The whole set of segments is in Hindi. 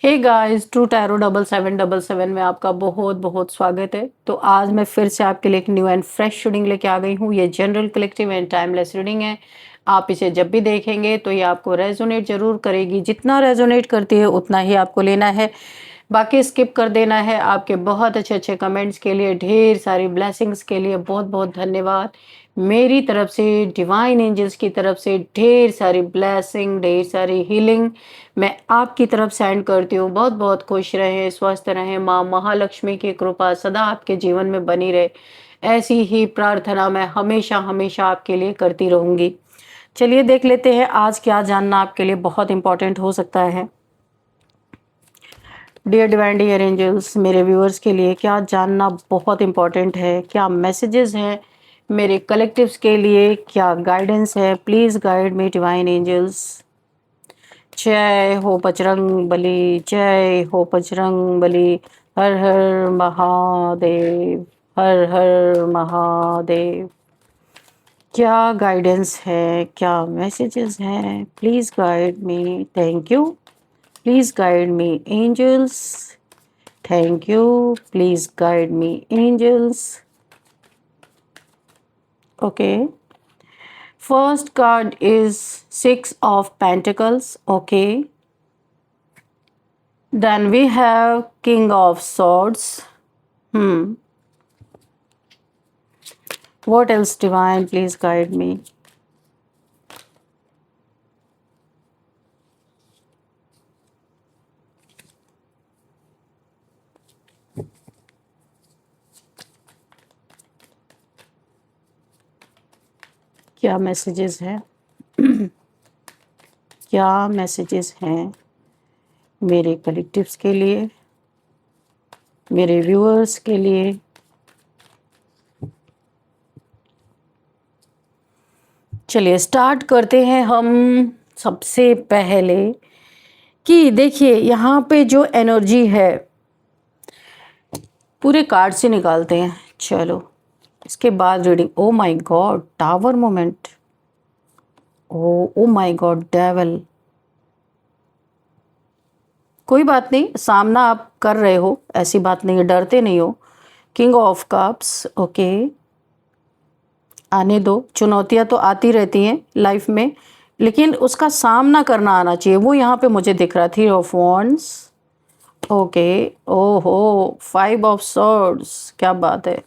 हे गाइस, ट्रू टैरो 7777 में आपका बहुत बहुत स्वागत है। तो आज मैं फिर से आपके लिए एक न्यू एंड फ्रेश रीडिंग लेके आ गई हूँ। ये general collective and timeless reading है। आप इसे जब भी देखेंगे तो ये आपको रेजोनेट जरूर करेगी। जितना रेजोनेट करती है उतना ही आपको लेना है, बाकी स्किप कर देना है। आपके बहुत अच्छे अच्छे कमेंट्स के लिए, ढेर सारी ब्लेसिंग्स के लिए बहुत बहुत धन्यवाद। मेरी तरफ से, डिवाइन एंजल्स की तरफ से ढेर सारी ब्लेसिंग, ढेर सारी हीलिंग मैं आपकी तरफ सेंड करती हूँ। बहुत बहुत खुश रहें, स्वस्थ रहें, माँ महालक्ष्मी की कृपा सदा आपके जीवन में बनी रहे, ऐसी ही प्रार्थना मैं हमेशा हमेशा आपके लिए करती रहूँगी। चलिए देख लेते हैं आज क्या जानना आपके लिए बहुत इंपॉर्टेंट हो सकता है। डियर डिवाइन डियर एंजल्स, मेरे व्यूअर्स के लिए क्या जानना बहुत इंपॉर्टेंट है, क्या मैसेजेस हैं मेरे कलेक्टिव्स के लिए, क्या गाइडेंस है, please guide me divine angels. जय हो बजरंग बली, जय हो बजरंग बली। हर हर महादेव, हर हर महादेव। क्या गाइडेंस है, क्या मैसेजेस हैं, please guide me. Thank you. Please guide me angels. Thank you. Please guide me angels. Okay, first card is Six of Pentacles. Okay, then we have King of Swords. What else, divine, please guide me. क्या मैसेजेस हैं क्या मैसेजेस हैं मेरे कलेक्टिव्स के लिए, मेरे व्यूअर्स के लिए। चलिए स्टार्ट करते हैं हम सबसे पहले कि देखिए यहाँ पे जो एनर्जी है पूरे कार्ड से निकालते हैं। चलो इसके बाद reading. Oh my God, tower moment. Oh my God, devil. कोई बात नहीं, सामना आप कर रहे हो, ऐसी बात नहीं है, डरते नहीं हो। King of cups. ओके, आने दो। चुनौतियां तो आती रहती हैं लाइफ में, लेकिन उसका सामना करना आना चाहिए, वो यहाँ पे मुझे दिख रहा। Three of wands. ओके, ओहो, फाइव ऑफ सॉर्ड्स, क्या बात है।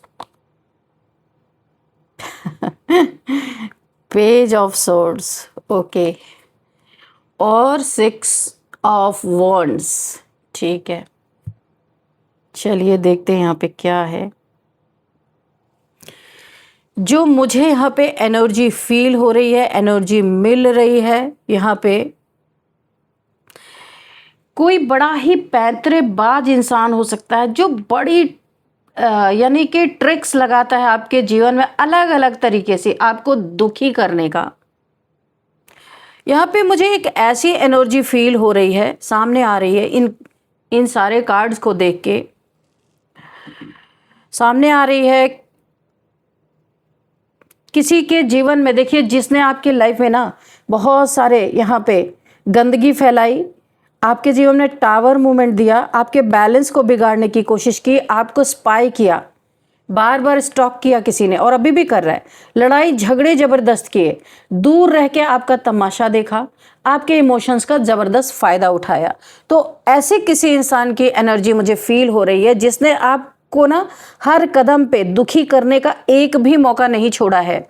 Page of swords. ओके, और सिक्स ऑफ वॉन्ड्स। ठीक है, चलिए देखते हैं यहाँ पे क्या है। जो मुझे यहाँ पे एनर्जी फील हो रही है, एनर्जी मिल रही है, यहाँ पे कोई बड़ा ही पैंतरेबाज इंसान हो सकता है जो बड़ी यानी कि ट्रिक्स लगाता है आपके जीवन में अलग अलग तरीके से आपको दुखी करने का। यहाँ पे मुझे एक ऐसी एनर्जी फील हो रही है, सामने आ रही है इन सारे कार्ड्स को देख के सामने आ रही है। किसी के जीवन में देखिए, जिसने आपके लाइफ में ना बहुत सारे यहाँ पे गंदगी फैलाई, आपके जीवन में टावर मूवमेंट दिया, आपके बैलेंस को बिगाड़ने की कोशिश की, आपको स्पाई किया, बार बार स्टॉक किया किसी ने और अभी भी कर रहा है, लड़ाई झगड़े जबरदस्त किए, दूर रह के आपका तमाशा देखा, आपके इमोशंस का जबरदस्त फायदा उठाया। तो ऐसे किसी इंसान की एनर्जी मुझे फील हो रही है जिसने आपको ना हर कदम पे दुखी करने का एक भी मौका नहीं छोड़ा है।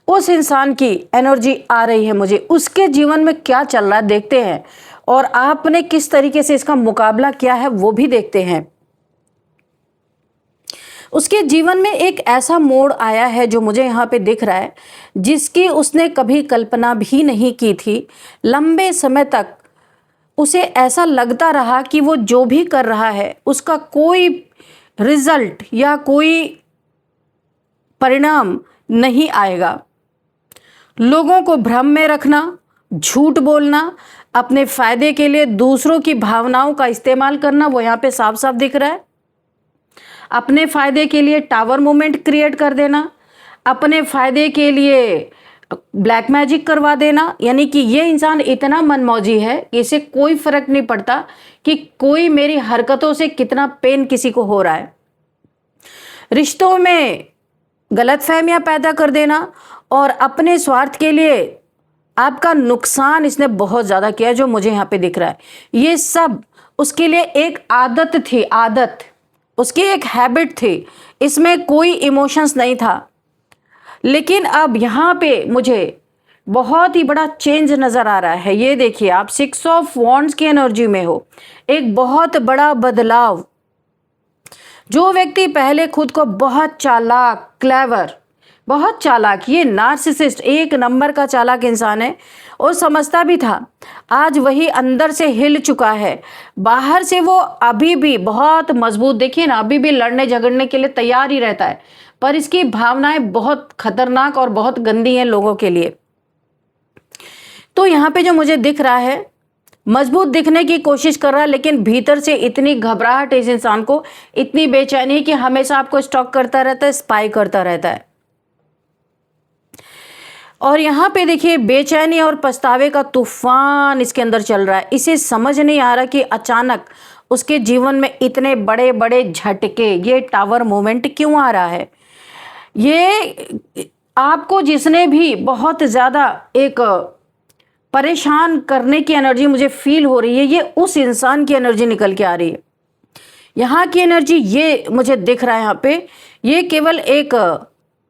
उस इंसान की एनर्जी आ रही है मुझे। उसके जीवन में क्या चल रहा है देखते हैं, और आपने किस तरीके से इसका मुकाबला किया है वो भी देखते हैं। उसके जीवन में एक ऐसा मोड़ आया है जो मुझे यहाँ पे दिख रहा है, जिसकी उसने कभी कल्पना भी नहीं की थी। लंबे समय तक उसे ऐसा लगता रहा कि वो जो भी कर रहा है उसका कोई रिजल्ट या कोई परिणाम नहीं आएगा। लोगों को भ्रम में रखना, झूठ बोलना, अपने फायदे के लिए दूसरों की भावनाओं का इस्तेमाल करना, वो यहाँ पे साफ साफ दिख रहा है। अपने फायदे के लिए टावर मूवमेंट क्रिएट कर देना, अपने फायदे के लिए ब्लैक मैजिक करवा देना, यानी कि ये इंसान इतना मनमौजी है कि इसे कोई फर्क नहीं पड़ता कि कोई मेरी हरकतों से कितना पेन किसी को हो रहा है। रिश्तों में गलतफहमियां पैदा कर देना और अपने स्वार्थ के लिए आपका नुकसान इसने बहुत ज़्यादा किया, जो मुझे यहाँ पे दिख रहा है। ये सब उसके लिए एक आदत थी, आदत उसकी एक हैबिट थी, इसमें कोई इमोशंस नहीं था। लेकिन अब यहाँ पे मुझे बहुत ही बड़ा चेंज नज़र आ रहा है। ये देखिए, आप 6 ऑफ वॉन्ड्स की एनर्जी में हो, एक बहुत बड़ा बदलाव। जो व्यक्ति पहले खुद को बहुत चालाक, क्लेवर, बहुत चालाक, ये नार्सिसिस्ट, एक नंबर का चालाक इंसान है और समझता भी था, आज वही अंदर से हिल चुका है। बाहर से वो अभी भी बहुत मजबूत, देखिए ना, अभी भी लड़ने झगड़ने के लिए तैयार ही रहता है, पर इसकी भावनाएं बहुत खतरनाक और बहुत गंदी हैं लोगों के लिए। तो यहाँ पे जो मुझे दिख रहा है, मजबूत दिखने की कोशिश कर रहा है, लेकिन भीतर से इतनी घबराहट है इस इंसान को, इतनी बेचैनी कि हमेशा आपको स्टॉक करता रहता है, स्पाई करता रहता है। और यहाँ पे देखिए, बेचैनी और पछतावे का तूफान इसके अंदर चल रहा है। इसे समझ नहीं आ रहा कि अचानक उसके जीवन में इतने बड़े बड़े झटके, ये टावर मोमेंट क्यों आ रहा है। ये आपको जिसने भी बहुत ज़्यादा एक परेशान करने की एनर्जी मुझे फील हो रही है, ये उस इंसान की एनर्जी निकल के आ रही है। यहाँ की एनर्जी ये मुझे दिख रहा है यहाँ पे, ये केवल एक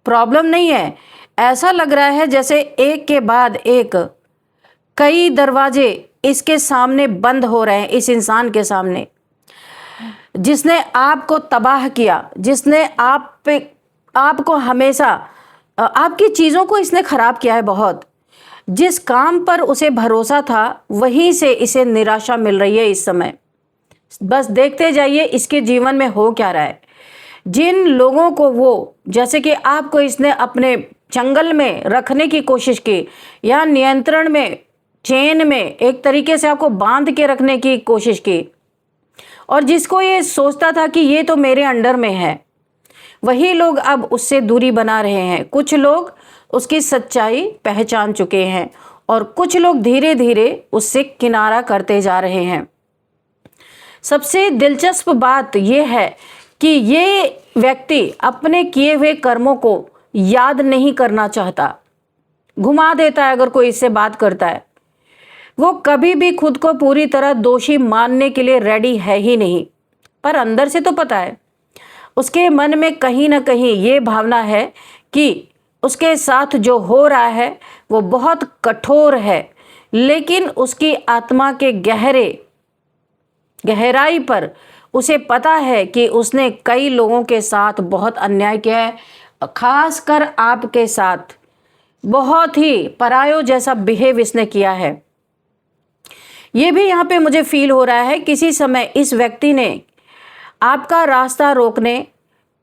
प्रॉब्लम नहीं है। ऐसा लग रहा है जैसे एक के बाद एक कई दरवाजे इसके सामने बंद हो रहे हैं, इस इंसान के सामने, जिसने आपको तबाह किया, जिसने आपको हमेशा आपकी चीज़ों को इसने ख़राब किया है बहुत। जिस काम पर उसे भरोसा था, वहीं से इसे निराशा मिल रही है इस समय। बस देखते जाइए इसके जीवन में हो क्या रहा है। जिन लोगों को वो, जैसे कि आपको इसने अपने चंगल में रखने की कोशिश की, या नियंत्रण में, चेन में एक तरीके से आपको बांध के रखने की कोशिश की, और जिसको ये सोचता था कि ये तो मेरे अंडर में है, वही लोग अब उससे दूरी बना रहे हैं। कुछ लोग उसकी सच्चाई पहचान चुके हैं और कुछ लोग धीरे धीरे उससे किनारा करते जा रहे हैं। सबसे दिलचस्प बात यह है कि ये व्यक्ति अपने किए हुए कर्मों को याद नहीं करना चाहता, घुमा देता है अगर कोई इससे बात करता है। वो कभी भी खुद को पूरी तरह दोषी मानने के लिए रेडी है ही नहीं, पर अंदर से तो पता है, उसके मन में कहीं ना कहीं ये भावना है कि उसके साथ जो हो रहा है वो बहुत कठोर है, लेकिन उसकी आत्मा के गहराई पर उसे पता है कि उसने कई लोगों के साथ बहुत अन्याय किया है, खासकर आपके साथ बहुत ही परायों जैसा बिहेव इसने किया है। ये भी यहाँ पे मुझे फील हो रहा है किसी समय इस व्यक्ति ने आपका रास्ता रोकने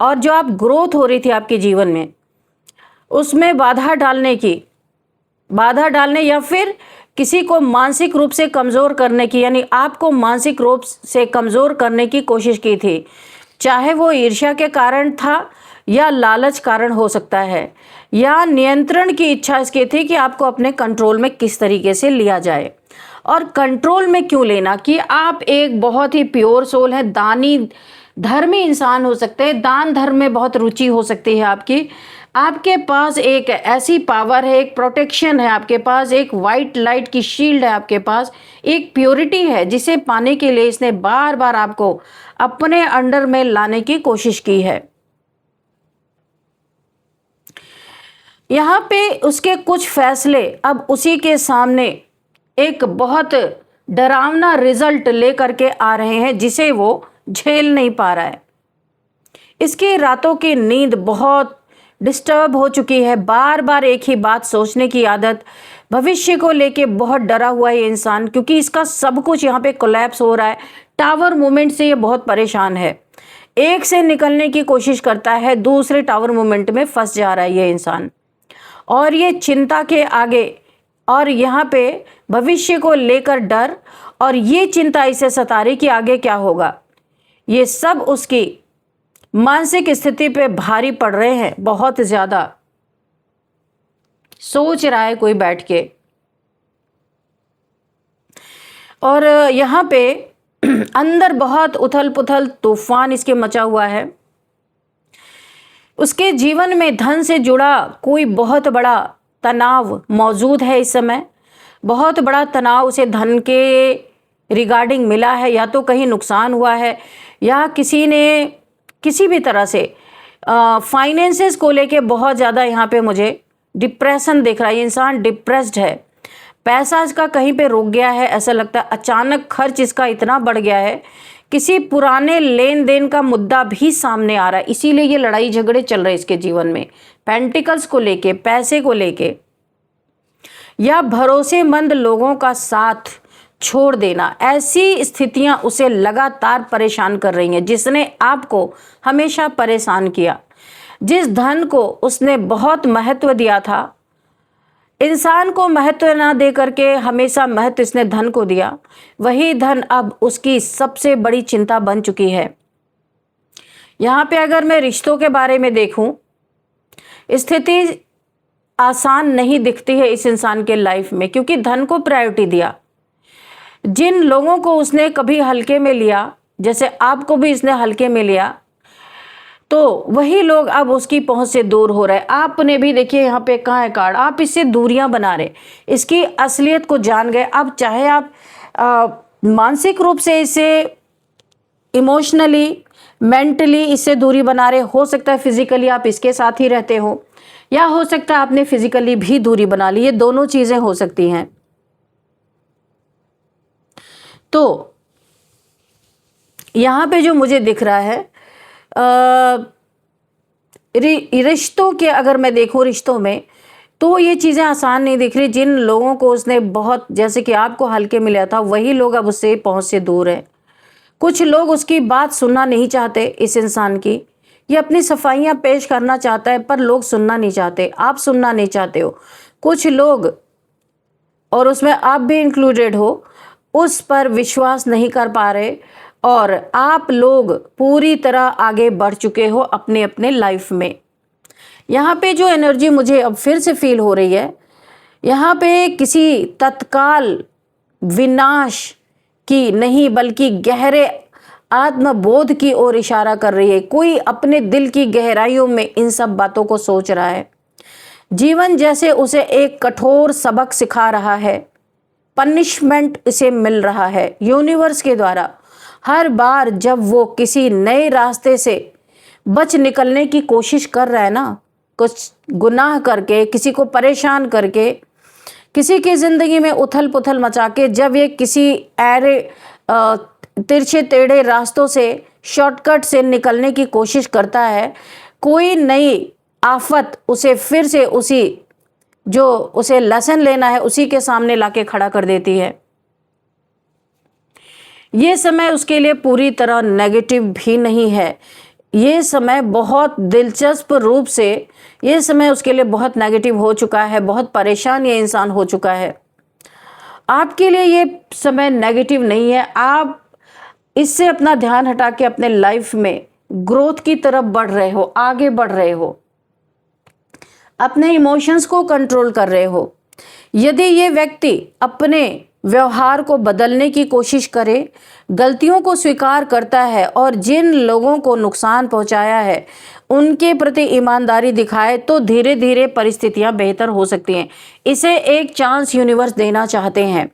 और जो आप ग्रोथ हो रही थी आपके जीवन में, उसमें बाधा डालने या फिर किसी को मानसिक रूप से कमज़ोर करने की, यानी आपको मानसिक रूप से कमज़ोर करने की कोशिश की थी। चाहे वो ईर्ष्या के कारण था या लालच कारण हो सकता है, या नियंत्रण की इच्छा इसकी थी कि आपको अपने कंट्रोल में किस तरीके से लिया जाए। और कंट्रोल में क्यों लेना, कि आप एक बहुत ही प्योर सोल है, दानी धर्मी इंसान हो सकते हैं, दान धर्म में बहुत रुचि हो सकती है आपकी। आपके पास एक ऐसी पावर है, एक प्रोटेक्शन है आपके पास, एक वाइट लाइट की शील्ड है आपके पास, एक प्योरिटी है, जिसे पाने के लिए इसने बार बार आपको अपने अंडर में लाने की कोशिश की है। यहाँ पे उसके कुछ फैसले अब उसी के सामने एक बहुत डरावना रिजल्ट लेकर के आ रहे हैं, जिसे वो झेल नहीं पा रहा है। इसकी रातों की नींद बहुत डिस्टर्ब हो चुकी है, बार बार एक ही बात सोचने की आदत, भविष्य को लेके बहुत डरा हुआ है ये इंसान, क्योंकि इसका सब कुछ यहाँ पे कोलैप्स हो रहा है। टावर मूवमेंट से ये बहुत परेशान है, एक से निकलने की कोशिश करता है, दूसरे टावर मूवमेंट में फंस जा रहा है ये इंसान, और ये चिंता के आगे, और यहाँ पे भविष्य को लेकर डर, और ये चिंता इसे सता रही कि आगे क्या होगा। ये सब उसकी मानसिक स्थिति पे भारी पड़ रहे हैं बहुत ज़्यादा। सोच रहा है कोई बैठ के। और यहाँ पे अंदर बहुत उथल पुथल तूफान इसके मचा हुआ है। उसके जीवन में धन से जुड़ा कोई बहुत बड़ा तनाव मौजूद है इस समय। बहुत बड़ा तनाव उसे धन के रिगार्डिंग मिला है, या तो कहीं नुकसान हुआ है, या किसी ने किसी भी तरह से फाइनेंसेस को लेके बहुत ज़्यादा यहाँ पे मुझे डिप्रेशन दिख रहा है। ये इंसान डिप्रेस्ड है, पैसा इसका कहीं पे रुक गया है, ऐसा लगता है। अचानक खर्च इसका इतना बढ़ गया है, किसी पुराने लेन देन का मुद्दा भी सामने आ रहा है, इसीलिए ये लड़ाई झगड़े चल रहे हैं इसके जीवन में, पेंटिकल्स को लेके, पैसे को लेके, या भरोसेमंद लोगों का साथ छोड़ देना। ऐसी स्थितियां उसे लगातार परेशान कर रही हैं, जिसने आपको हमेशा परेशान किया, जिस धन को उसने बहुत महत्व दिया था, इंसान को महत्व ना दे करके हमेशा महत्व इसने धन को दिया, वही धन अब उसकी सबसे बड़ी चिंता बन चुकी है। यहाँ पे अगर मैं रिश्तों के बारे में देखूं, स्थिति आसान नहीं दिखती है इस इंसान के लाइफ में, क्योंकि धन को प्रायोरिटी दिया। जिन लोगों को उसने कभी हल्के में लिया, जैसे आपको भी इसने हल्के में लिया, तो वही लोग अब उसकी पहुंच से दूर हो रहे। आपने भी देखिए यहाँ पे कहाँ है कार्ड, आप इससे दूरियां बना रहे, इसकी असलियत को जान गए। अब चाहे आप मानसिक रूप से इससे, इमोशनली, मेंटली इससे दूरी बना रहे, हो सकता है फिजिकली आप इसके साथ ही रहते हो, या हो सकता है आपने फिजिकली भी दूरी बना ली, ये दोनों चीजें हो सकती हैं। तो यहाँ पे जो मुझे दिख रहा है, रिश्तों के अगर मैं देखूं, रिश्तों में तो ये चीज़ें आसान नहीं दिख रही। जिन लोगों को उसने बहुत, जैसे कि आपको हल्के मिला था, वही लोग अब उससे पहुंच से दूर हैं। कुछ लोग उसकी बात सुनना नहीं चाहते इस इंसान की, ये अपनी सफाइयाँ पेश करना चाहता है पर लोग सुनना नहीं चाहते, आप सुनना नहीं चाहते हो। कुछ लोग, और उसमें आप भी इंक्लूडेड हो, उस पर विश्वास नहीं कर पा रहे, और आप लोग पूरी तरह आगे बढ़ चुके हो अपने अपने लाइफ में। यहाँ पे जो एनर्जी मुझे अब फिर से फील हो रही है, यहाँ पे किसी तत्काल विनाश की नहीं, बल्कि गहरे आत्मबोध की ओर इशारा कर रही है। कोई अपने दिल की गहराइयों में इन सब बातों को सोच रहा है। जीवन जैसे उसे एक कठोर सबक सिखा रहा है, पनिशमेंट उसे मिल रहा है यूनिवर्स के द्वारा। हर बार जब वो किसी नए रास्ते से बच निकलने की कोशिश कर रहा है ना, कुछ गुनाह करके, किसी को परेशान करके, किसी की ज़िंदगी में उथल पुथल मचा के, जब ये किसी ऐरे तिरछे टेढ़े रास्तों से, शॉर्टकट से निकलने की कोशिश करता है, कोई नई आफत उसे फिर से उसी, जो उसे लेसन लेना है, उसी के सामने लाके खड़ा कर देती है। ये समय उसके लिए पूरी तरह नेगेटिव भी नहीं है। ये समय बहुत दिलचस्प रूप से, ये समय उसके लिए बहुत नेगेटिव हो चुका है, बहुत परेशान ये इंसान हो चुका है। आपके लिए ये समय नेगेटिव नहीं है। आप इससे अपना ध्यान हटा के अपने लाइफ में ग्रोथ की तरफ बढ़ रहे हो, आगे बढ़ रहे हो, अपने इमोशंस को कंट्रोल कर रहे हो। यदि ये व्यक्ति अपने व्यवहार को बदलने की कोशिश करे, गलतियों को स्वीकार करता है और जिन लोगों को नुकसान पहुंचाया है उनके प्रति ईमानदारी दिखाए, तो धीरे धीरे परिस्थितियां बेहतर हो सकती हैं। इसे एक चांस यूनिवर्स देना चाहते हैं।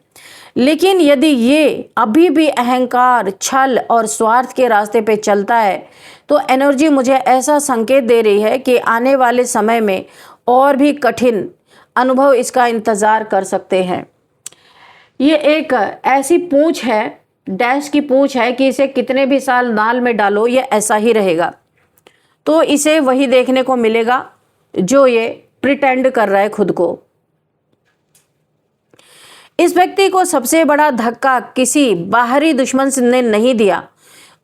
लेकिन यदि ये अभी भी अहंकार, छल और स्वार्थ के रास्ते पे चलता है, तो एनर्जी मुझे ऐसा संकेत दे रही है कि आने वाले समय में और भी कठिन अनुभव इसका इंतज़ार कर सकते हैं। ये एक ऐसी पूंछ है, डैश की पूंछ है, कि इसे कितने भी साल नाल में डालो ये ऐसा ही रहेगा। तो इसे वही देखने को मिलेगा जो ये प्रिटेंड कर रहा है खुद को। इस व्यक्ति को सबसे बड़ा धक्का किसी बाहरी दुश्मन ने नहीं दिया,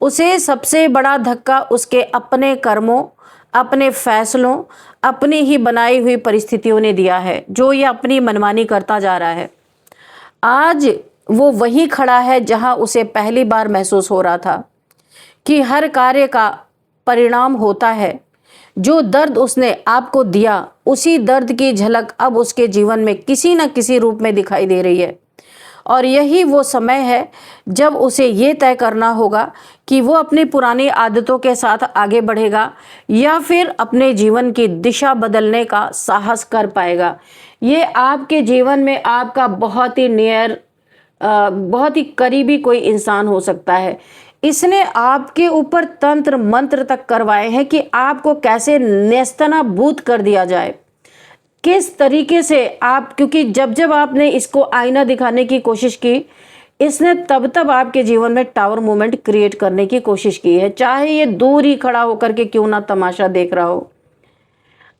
उसे सबसे बड़ा धक्का उसके अपने कर्मों, अपने फैसलों, अपनी ही बनाई हुई परिस्थितियों ने दिया है, जो ये अपनी मनमानी करता जा रहा है। आज वो वहीं खड़ा है जहां उसे पहली बार महसूस हो रहा था कि हर कार्य का परिणाम होता है, जो दर्द उसने आपको दिया, उसी दर्द की झलक अब उसके जीवन में किसी न किसी रूप में दिखाई दे रही है। और यही वो समय है जब उसे ये तय करना होगा कि वो अपनी पुरानी आदतों के साथ आगे बढ़ेगा या फिर अपने जीवन की दिशा बदलने का साहस कर पाएगा। ये आपके जीवन में आपका बहुत ही बहुत ही करीबी कोई इंसान हो सकता है। इसने आपके ऊपर तंत्र मंत्र तक करवाए हैं कि आपको कैसे नेस्तनाबूद कर दिया जाए, किस तरीके से आप, क्योंकि जब जब आपने इसको आईना दिखाने की कोशिश की, इसने तब तब आपके जीवन में टावर मूवमेंट क्रिएट करने की कोशिश की है, चाहे ये दूर ही खड़ा होकर के क्यों ना तमाशा देख रहा हो।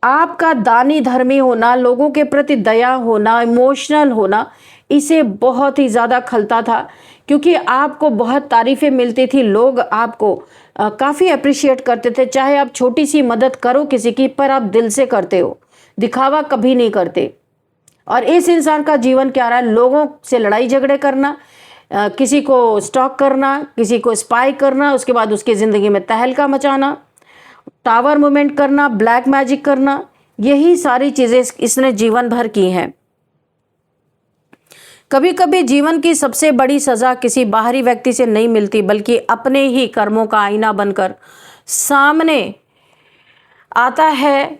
आपका दानी धर्मी होना, लोगों के प्रति दया होना, इमोशनल होना, इसे बहुत ही ज़्यादा खलता था, क्योंकि आपको बहुत तारीफ़ें मिलती थी, लोग आपको काफ़ी अप्रिशिएट करते थे। चाहे आप छोटी सी मदद करो किसी की, पर आप दिल से करते हो, दिखावा कभी नहीं करते। और इस इंसान का जीवन क्या रहा है? लोगों से लड़ाई झगड़े करना, किसी को स्टॉक करना, किसी को स्पाई करना, उसके बाद उसकी ज़िंदगी में तहलका मचाना, टावर मूवमेंट करना, ब्लैक मैजिक करना, यही सारी चीज़ें इसने जीवन भर की हैं। कभी कभी जीवन की सबसे बड़ी सज़ा किसी बाहरी व्यक्ति से नहीं मिलती, बल्कि अपने ही कर्मों का आईना बनकर सामने आता है।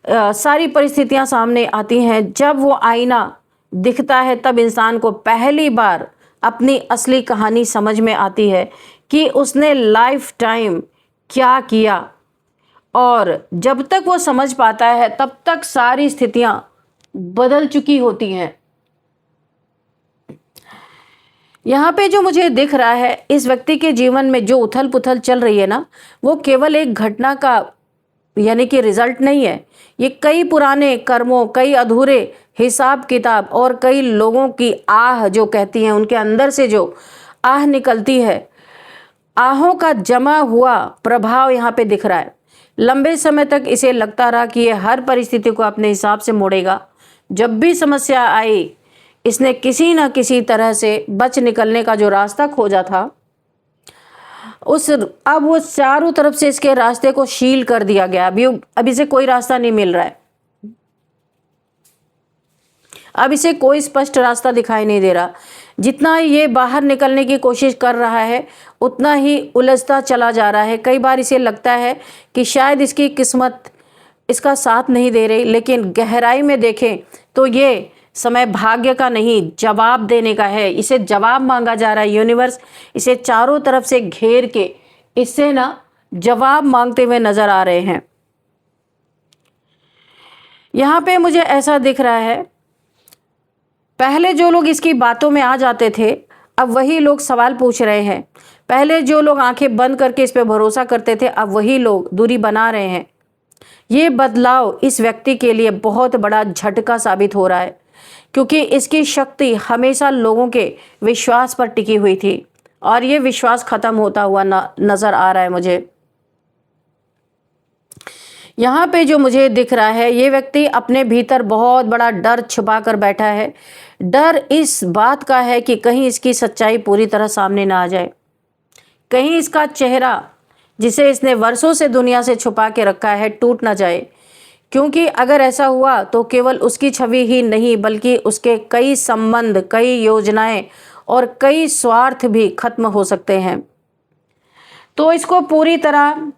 सारी परिस्थितियां सामने आती हैं। जब वो आईना दिखता है तब इंसान को पहली बार अपनी असली कहानी समझ में आती है कि उसने लाइफ टाइम क्या किया। और जब तक वो समझ पाता है तब तक सारी स्थितियां बदल चुकी होती हैं। यहाँ पे जो मुझे दिख रहा है, इस व्यक्ति के जीवन में जो उथल पुथल चल रही है ना, वो केवल एक घटना का यानी कि रिजल्ट नहीं है। ये कई पुराने कर्मों, कई अधूरे हिसाब किताब और कई लोगों की आह जो कहती हैं, उनके अंदर से जो आह निकलती है, आहों का जमा हुआ प्रभाव यहाँ पे दिख रहा है। लंबे समय तक इसे लगता रहा कि ये हर परिस्थिति को अपने हिसाब से मोड़ेगा। जब भी समस्या आई, इसने किसी न किसी तरह से बच निकलने का जो रास्ता खोजा था, अब वो चारों तरफ से इसके रास्ते को शील कर दिया गया। अब इसे कोई रास्ता नहीं मिल रहा है। अब इसे कोई स्पष्ट रास्ता दिखाई नहीं दे रहा। जितना ये बाहर निकलने की कोशिश कर रहा है, उतना ही उलझता चला जा रहा है। कई बार इसे लगता है कि शायद इसकी किस्मत इसका साथ नहीं दे रही, लेकिन गहराई में देखें तो ये समय भाग्य का नहीं, जवाब देने का है। इसे जवाब मांगा जा रहा है। यूनिवर्स इसे चारों तरफ से घेर के इससे ना जवाब मांगते हुए नजर आ रहे हैं। यहाँ पे मुझे ऐसा दिख रहा है, पहले जो लोग इसकी बातों में आ जाते थे, अब वही लोग सवाल पूछ रहे हैं। पहले जो लोग आंखें बंद करके इस पे भरोसा करते थे, अब वही लोग दूरी बना रहे हैं। ये बदलाव इस व्यक्ति के लिए बहुत बड़ा झटका साबित हो रहा है, क्योंकि इसकी शक्ति हमेशा लोगों के विश्वास पर टिकी हुई थी और ये विश्वास खत्म होता हुआ नजर आ रहा है मुझे। यहाँ पे जो मुझे दिख रहा है, ये व्यक्ति अपने भीतर बहुत बड़ा डर छुपा कर बैठा है। डर इस बात का है कि कहीं इसकी सच्चाई पूरी तरह सामने ना आ जाए, कहीं इसका चेहरा जिसे इसने वर्षों से दुनिया से छुपा के रखा है टूट ना जाए। क्योंकि अगर ऐसा हुआ तो केवल उसकी छवि ही नहीं, बल्कि उसके कई संबंध, कई योजनाएं और कई स्वार्थ भी खत्म हो सकते हैं। तो इसको पूरी तरह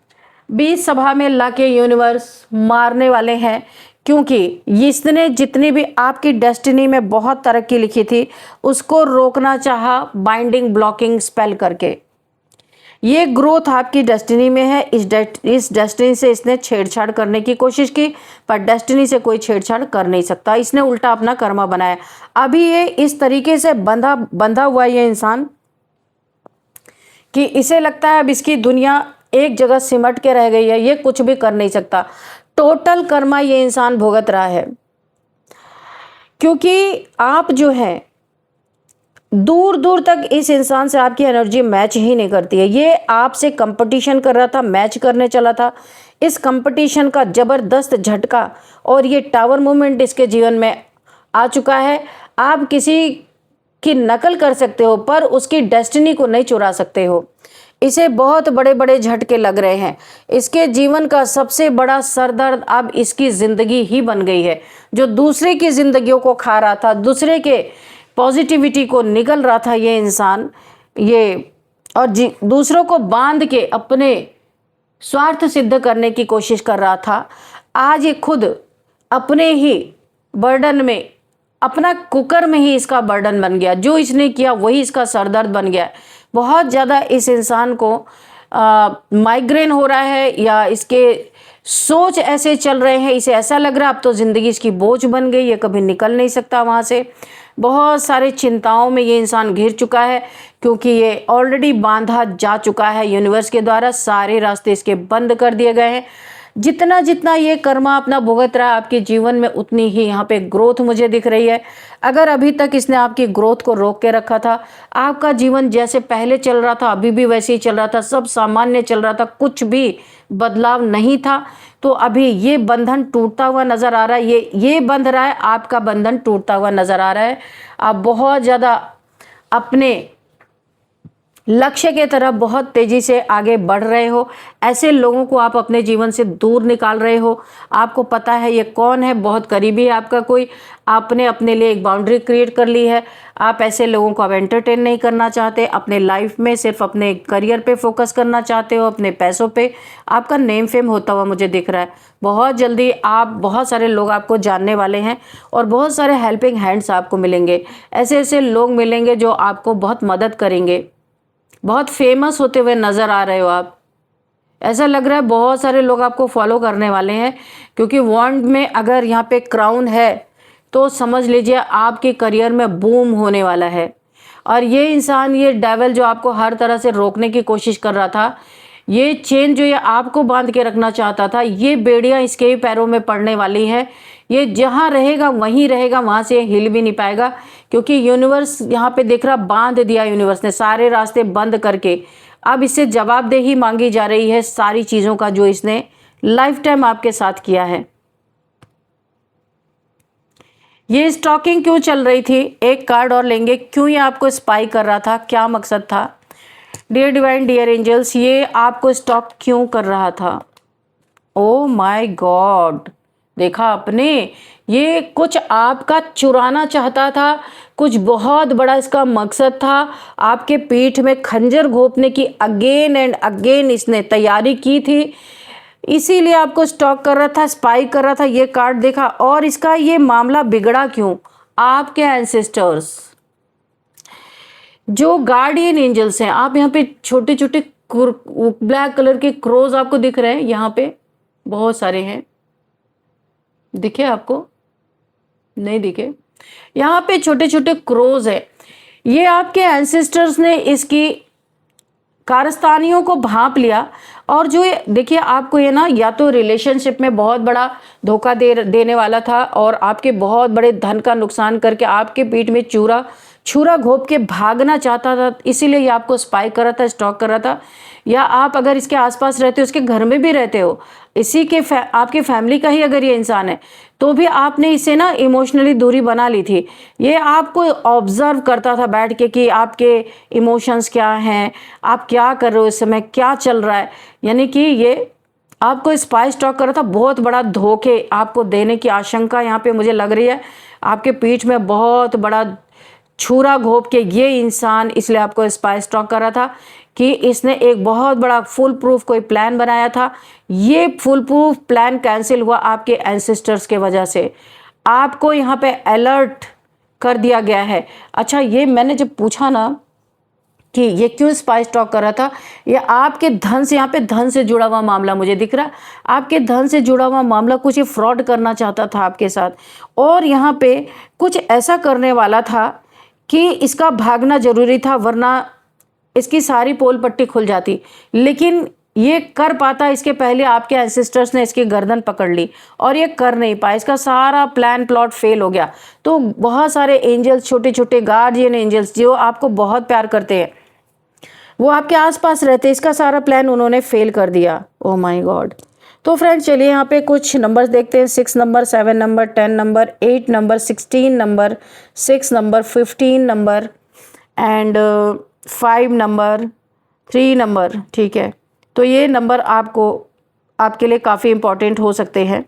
बीच सभा में लाके यूनिवर्स मारने वाले हैं, क्योंकि इसने जितनी भी आपकी डेस्टिनी में बहुत तरक्की लिखी थी, उसको रोकना चाहा बाइंडिंग ब्लॉकिंग स्पेल करके। ये ग्रोथ आपकी डेस्टिनी में है। इस डेस्टिनी से इसने छेड़छाड़ करने की कोशिश की, पर डेस्टिनी से कोई छेड़छाड़ कर नहीं सकता। इसने उल्टा अपना कर्मा बनाया। अभी ये इस तरीके से बंधा हुआ ये इंसान कि इसे लगता है अब इसकी दुनिया एक जगह सिमट के रह गई है, ये कुछ भी कर नहीं सकता। टोटल कर्मा ये इंसान भुगत रहा है, क्योंकि आप जो है दूर दूर तक इस इंसान से आपकी एनर्जी मैच ही नहीं करती है। ये आपसे कंपटीशन कर रहा था, मैच करने चला था। इस कंपटीशन का जबरदस्त झटका और ये टावर मूवमेंट इसके जीवन में आ चुका है। आप किसी की नकल कर सकते हो, पर उसकी डेस्टिनी को नहीं चुरा सकते हो। इसे बहुत बड़े बड़े झटके लग रहे हैं। इसके जीवन का सबसे बड़ा सरदर्द अब इसकी ज़िंदगी ही बन गई है। जो दूसरे की ज़िंदगियों को खा रहा था, दूसरे के पॉजिटिविटी को निगल रहा था ये इंसान, ये और दूसरों को बांध के अपने स्वार्थ सिद्ध करने की कोशिश कर रहा था, आज ये खुद अपने ही बर्डन में, अपना कुकर में ही इसका बर्डन बन गया। जो इसने किया वही इसका सरदर्द बन गया। बहुत ज़्यादा इस इंसान को माइग्रेन हो रहा है, या इसके सोच ऐसे चल रहे हैं, इसे ऐसा लग रहा है अब तो ज़िंदगी इसकी बोझ बन गई, ये कभी निकल नहीं सकता वहाँ से। बहुत सारे चिंताओं में ये इंसान घिर चुका है, क्योंकि ये ऑलरेडी बांधा जा चुका है यूनिवर्स के द्वारा। सारे रास्ते इसके बंद कर दिए गए हैं। जितना जितना ये कर्मा अपना भुगत रहा है आपके जीवन में, उतनी ही यहाँ पे ग्रोथ मुझे दिख रही है। अगर अभी तक इसने आपकी ग्रोथ को रोक के रखा था, आपका जीवन जैसे पहले चल रहा था अभी भी वैसे ही चल रहा था, सब सामान्य चल रहा था, कुछ भी बदलाव नहीं था, तो अभी ये बंधन टूटता हुआ नजर आ रहा है। ये बंध रहा है, आपका बंधन टूटता हुआ नजर आ रहा है। आप बहुत ज़्यादा अपने लक्ष्य के तरफ बहुत तेजी से आगे बढ़ रहे हो। ऐसे लोगों को आप अपने जीवन से दूर निकाल रहे हो। आपको पता है ये कौन है, बहुत करीबी है आपका कोई, आपने अपने लिए एक बाउंड्री क्रिएट कर ली है। आप ऐसे लोगों को अब एंटरटेन नहीं करना चाहते, अपने लाइफ में सिर्फ अपने करियर पे फोकस करना चाहते हो, अपने पैसों पे। आपका नेम फेम होता हुआ मुझे दिख रहा है। बहुत जल्दी आप, बहुत सारे लोग आपको जानने वाले हैं और बहुत सारे हेल्पिंग हैंड्स आपको मिलेंगे। ऐसे ऐसे लोग मिलेंगे जो आपको बहुत मदद करेंगे। बहुत फेमस होते हुए नज़र आ रहे हो आप। ऐसा लग रहा है बहुत सारे लोग आपको फॉलो करने वाले हैं, क्योंकि वॉन्ड में अगर यहाँ पे क्राउन है तो समझ लीजिए आपके करियर में बूम होने वाला है। और ये इंसान, ये डेविल जो आपको हर तरह से रोकने की कोशिश कर रहा था, ये चेन जो ये आपको बांध के रखना चाहता था, ये बेड़ियाँ इसके ही पैरों में पड़ने वाली है। ये जहाँ रहेगा वहीं रहेगा, वहाँ से हिल भी नहीं पाएगा, क्योंकि यूनिवर्स यहाँ पे देख रहा, बांध दिया यूनिवर्स ने सारे रास्ते बंद करके। अब इससे जवाबदेही मांगी जा रही है सारी चीज़ों का जो इसने लाइफ टाइम आपके साथ किया है। ये स्टॉकिंग क्यों चल रही थी? एक कार्ड और लेंगे। क्यों ये आपको स्पाई कर रहा था, क्या मकसद था? डियर डिवाइन, डियर एंजल्स, ये आपको स्टॉक क्यों कर रहा था? ओ माय गॉड, देखा आपने, ये कुछ आपका चुराना चाहता था, कुछ बहुत बड़ा इसका मकसद था। आपके पीठ में खंजर घोंपने की अगेन एंड अगेन इसने तैयारी की थी, इसीलिए आपको स्टॉक कर रहा था, स्पाई कर रहा था। ये कार्ड देखा, और इसका ये मामला बिगड़ा क्यों? आपके एंसेस्टर्स जो गार्डियन एंजल्स हैं, आप यहाँ पे छोटे छोटे ब्लैक कलर के क्रोज आपको दिख रहे हैं, यहाँ पे बहुत सारे हैं, दिखे आपको? नहीं दिखे? यहाँ पे छोटे छोटे क्रोज है। ये आपके एंसेस्टर्स ने इसकी कारस्तानियों को भांप लिया, और जो देखिए आपको ये ना, या तो रिलेशनशिप में बहुत बड़ा धोखा देने वाला था और आपके बहुत बड़े धन का नुकसान करके आपके पीठ में छुरा घोंप के भागना चाहता था, इसीलिए ये आपको स्पाई कर रहा था, स्टॉक कर रहा था। या आप अगर इसके आसपास रहते हो, उसके घर में भी रहते हो, इसी के आपके फैमिली का ही अगर ये इंसान है, तो भी आपने इसे ना इमोशनली दूरी बना ली थी। ये आपको ऑब्जर्व करता था बैठ के कि आपके इमोशंस क्या हैं, आप क्या कर रहे हो इस समय, क्या चल रहा है। यानी कि ये आपको स्पाई स्टॉक कर रहा था। बहुत बड़ा धोखे आपको देने की आशंका यहाँ पे मुझे लग रही है। आपके पीठ में बहुत बड़ा छुरा घोंप के ये इंसान इसलिए आपको स्पाई स्टॉक कर रहा था कि इसने एक बहुत बड़ा फुल प्रूफ कोई प्लान बनाया था। ये फुल प्रूफ प्लान कैंसिल हुआ आपके एंसेस्टर्स के वजह से। आपको यहाँ पे अलर्ट कर दिया गया है। अच्छा, ये मैंने जब पूछा ना कि ये क्यों स्पाई स्टॉक कर रहा था, ये आपके धन से, यहाँ पे धन से जुड़ा हुआ मामला मुझे दिख रहा है। आपके धन से जुड़ा हुआ मामला, कुछ ये फ्रॉड करना चाहता था आपके साथ, और यहाँ पे कुछ ऐसा करने वाला था कि इसका भागना जरूरी था, वरना इसकी सारी पोल पट्टी खुल जाती। लेकिन ये कर पाता इसके पहले आपके एंसेस्टर्स ने इसकी गर्दन पकड़ ली, और ये कर नहीं पाया। इसका सारा प्लान प्लॉट फेल हो गया। तो बहुत सारे एंजल्स, छोटे छोटे गार्डियन एंजल्स जो आपको बहुत प्यार करते हैं, वो आपके आसपास रहते, इसका सारा प्लान उन्होंने फेल कर दिया। Oh my God. तो फ्रेंड्स, चलिए यहाँ पे कुछ नंबर्स देखते हैं। 6 number, 7 number, 10 number, 8 number, 16 number, 6 number, 15 number and 5 number, 3 number, ठीक है। तो ये नंबर आपके लिए काफ़ी इम्पोर्टेंट हो सकते हैं,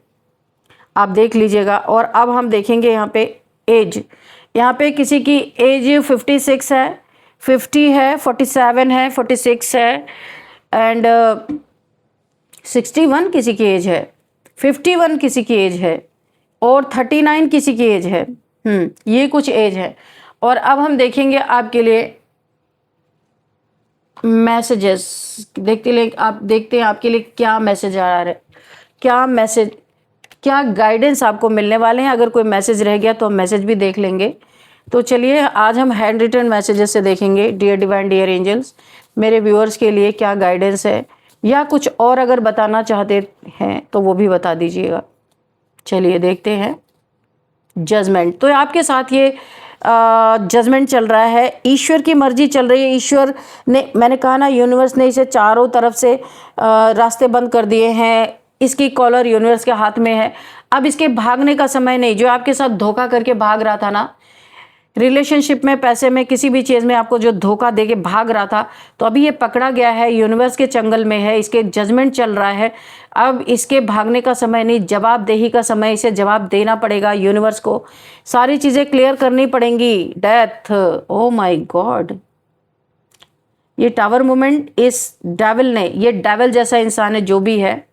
आप देख लीजिएगा। और अब हम देखेंगे यहाँ पे एज। यहाँ पे किसी की एज 56 है, 50 है, 47 है, 46 है एंड 61 किसी की एज है, 51 किसी की एज है और 39 किसी की एज है। ये कुछ एज है। और अब हम देखेंगे आपके लिए मैसेजेस। देखते हैं आपके लिए क्या मैसेज आ रहा है, क्या गाइडेंस आपको मिलने वाले हैं। अगर कोई मैसेज रह गया तो हम मैसेज भी देख लेंगे। तो चलिए आज हम हैंड रिटन मैसेजेस से देखेंगे। डियर डिवाइन, डियर एंजल्स, मेरे व्यूअर्स के लिए क्या गाइडेंस है, या कुछ और अगर बताना चाहते हैं तो वो भी बता दीजिएगा। चलिए देखते हैं। जजमेंट, तो आपके साथ ये जजमेंट चल रहा है, ईश्वर की मर्जी चल रही है। ईश्वर ने, मैंने कहा ना, यूनिवर्स ने इसे चारों तरफ से रास्ते बंद कर दिए हैं। इसकी कॉलर यूनिवर्स के हाथ में है। अब इसके भागने का समय नहीं। जो आपके साथ धोखा करके भाग रहा था ना, रिलेशनशिप में, पैसे में, किसी भी चीज़ में आपको जो धोखा देके भाग रहा था, तो अभी ये पकड़ा गया है, यूनिवर्स के चंगल में है, इसके जजमेंट चल रहा है। अब इसके भागने का समय नहीं, जवाबदेही का समय। इसे जवाब देना पड़ेगा यूनिवर्स को, सारी चीज़ें क्लियर करनी पड़ेंगी। डेथ, ओ माय गॉड, ये टावर मूवमेंट इस डेविल ने, ये डेविल जैसा इंसान है जो भी है,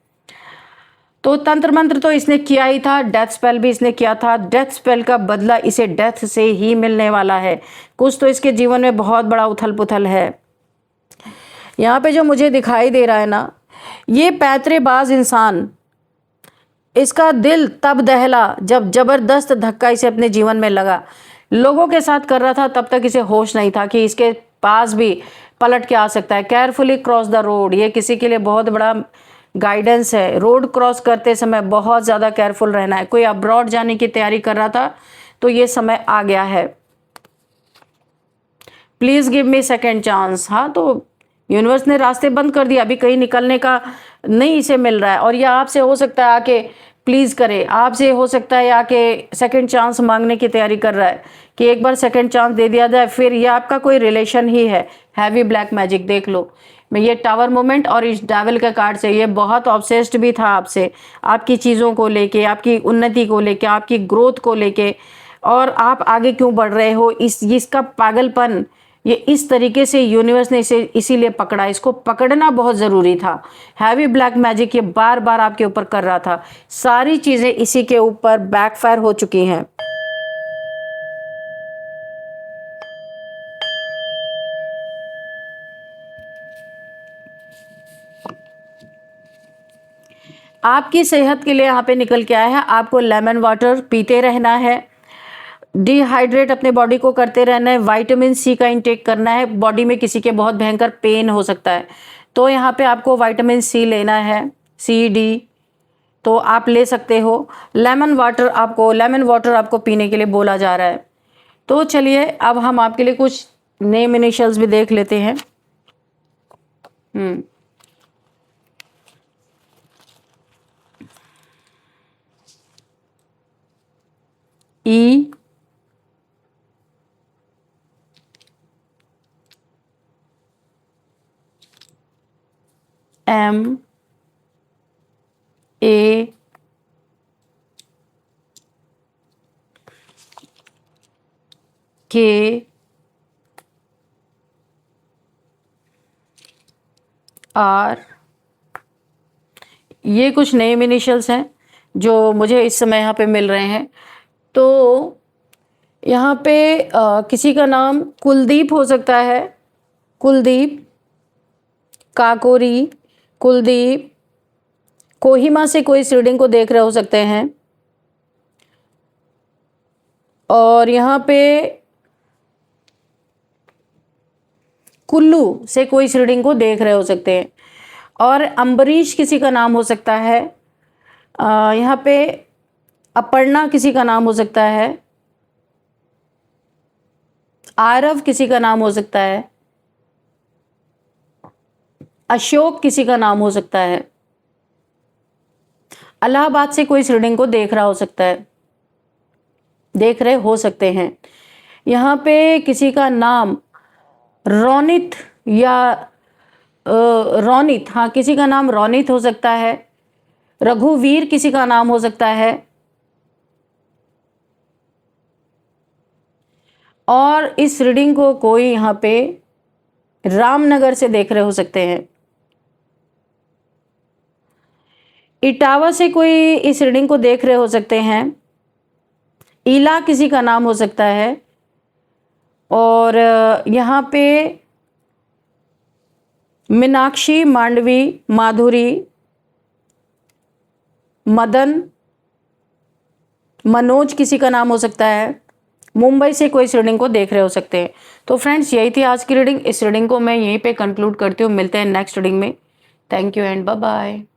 तो तंत्र मंत्र तो इसने किया ही था, डेथ स्पेल भी इसने किया था। डेथ स्पेल का बदला इसे डेथ से ही मिलने वाला है। कुछ तो इसके जीवन में बहुत बड़ा उथल पुथल है। यहाँ पे जो मुझे दिखाई दे रहा है ना, ये पैतरेबाज इंसान, इसका दिल तब दहला जब जबरदस्त धक्का इसे अपने जीवन में लगा। लोगों के साथ कर रहा था, तब तक इसे होश नहीं था कि इसके पास भी पलट के आ सकता है। केयरफुली क्रॉस द रोड, ये किसी के लिए बहुत बड़ा गाइडेंस है। रोड क्रॉस करते समय बहुत ज़्यादा केयरफुल रहना है। कोई अब्रॉड जाने की तैयारी कर रहा था तो ये समय आ गया है। Please give me second chance. हाँ, तो यूनिवर्स ने रास्ते बंद कर दिया, अभी कहीं निकलने का नहीं इसे मिल रहा है। और यह आपसे हो सकता है आके प्लीज़ करे, आपसे हो सकता है आके सेकेंड चांस मांगने की तैयारी कर रहा है कि एक बार सेकेंड चांस दे दिया जाए। फिर ये आपका कोई रिलेशन ही है। हैवी ब्लैक मैजिक देख लो। मैं ये टावर मोमेंट और इस डेविल के कार्ड से, ये बहुत ऑब्सेस्ड भी था आपसे, आपकी चीज़ों को लेके, आपकी उन्नति को लेके, आपकी ग्रोथ को लेके, और आप आगे क्यों बढ़ रहे हो, इसका पागलपन, ये इस तरीके से यूनिवर्स ने इसे इसीलिए पकड़ा। इसको पकड़ना बहुत ज़रूरी था। हैवी ब्लैक मैजिक ये बार बार आपके ऊपर कर रहा था। सारी चीज़ें इसी के ऊपर बैकफायर हो चुकी हैं। आपकी सेहत के लिए यहाँ पे निकल के आया है, आपको लेमन वाटर पीते रहना है, डिहाइड्रेट अपने बॉडी को करते रहना है, विटामिन सी का इंटेक करना है। बॉडी में किसी के बहुत भयंकर पेन हो सकता है, तो यहाँ पे आपको विटामिन सी लेना है, सी डी, तो आप ले सकते हो। लेमन वाटर आपको पीने के लिए बोला जा रहा है। तो चलिए अब हम आपके लिए कुछ नेम इनिशियल्स भी देख लेते हैं। ई, एम, ए, के, आर। ये कुछ नेम इनिशियल्स हैं जो मुझे इस समय यहाँ पे मिल रहे हैं। तो यहाँ पे किसी का नाम कुलदीप हो सकता है, कुलदीप, काकोरी, कुलदीप, कोहिमा से कोई रीडिंग को देख रहे हो सकते हैं। और यहाँ पे कुल्लू से कोई रीडिंग को देख रहे हो सकते हैं। और अम्बरीश किसी का नाम हो सकता है। यहाँ पे अपर्णा किसी का नाम हो सकता है। आरव किसी का नाम हो सकता है। अशोक किसी का नाम हो सकता है। इलाहाबाद से कोई रीडिंग को देख रहा हो सकता है, देख रहे हो सकते हैं। यहाँ पे किसी का नाम रोनित या रोनित, हाँ किसी का नाम रोनित हो सकता है। रघुवीर किसी का नाम हो सकता है। और इस रीडिंग को कोई यहाँ पे रामनगर से देख रहे हो सकते हैं। इटावा से कोई इस रीडिंग को देख रहे हो सकते हैं। ईला किसी का नाम हो सकता है। और यहाँ पे मीनाक्षी, मांडवी, माधुरी, मदन, मनोज किसी का नाम हो सकता है। मुंबई से कोई इस रीडिंग को देख रहे हो सकते हैं। तो फ्रेंड्स यही थी आज की रीडिंग। इस रीडिंग को मैं यहीं पे कंक्लूड करती हूँ। मिलते हैं नेक्स्ट रीडिंग में। Thank you and bye bye.